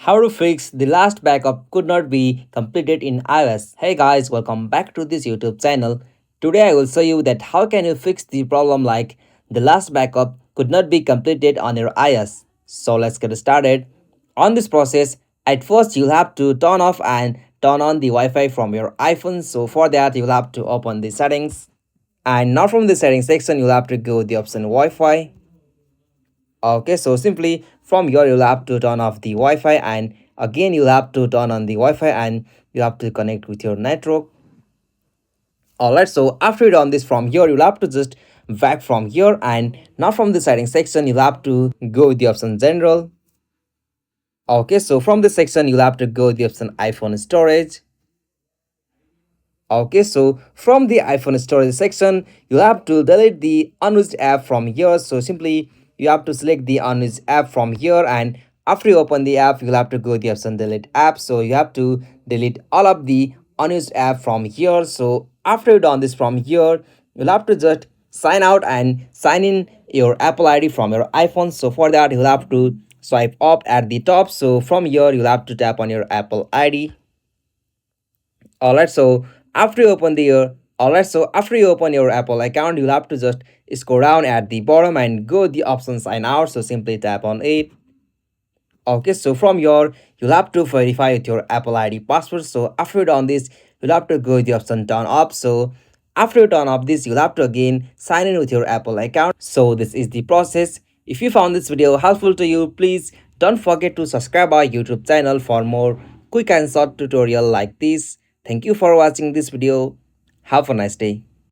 How to fix the last backup could not be completed in iOS. Hey guys, welcome back to this YouTube channel. Today I will show you that how can you fix the problem like the last backup could not be completed on your iOS. So let's get started. On this process, at first you'll have to turn off and turn on the Wi-Fi from your iPhone. So for that you'll have to open the settings. And now from the settings section you'll have to go the option Wi-Fi. Okay, so simply from here you'll have to turn off the Wi-Fi and again you'll have to turn on the Wi-Fi and you have to connect with your network. Alright, so after you done this from here you'll have to just back from here and now from the settings section you'll have to go with the option general. Okay, so from this section you'll have to go with the option iPhone storage. Okay, so from the iPhone storage section, you have to delete the unused app from here. So simply you have to select the unused app from here, and after you open the app, you'll have to go to the option delete app. So you have to delete all of the unused app from here. So after you done this from here, you'll have to just sign out and sign in your Apple ID from your iPhone. So for that, you'll have to swipe up at the top. So from here, you'll have to tap on your Apple ID. Alright, so after you open your Apple account, you'll have to just scroll down at the bottom and go the option sign out. So simply tap on it. Okay, so from here you'll have to verify with your Apple ID password. So after you done this, you'll have to go with the option turn up. So after you turn off this, you'll have to again sign in with your Apple account. So this is the process. If you found this video helpful to you, please don't forget to subscribe our YouTube channel for more quick and short tutorial like this. Thank you for watching this video. Have a nice day.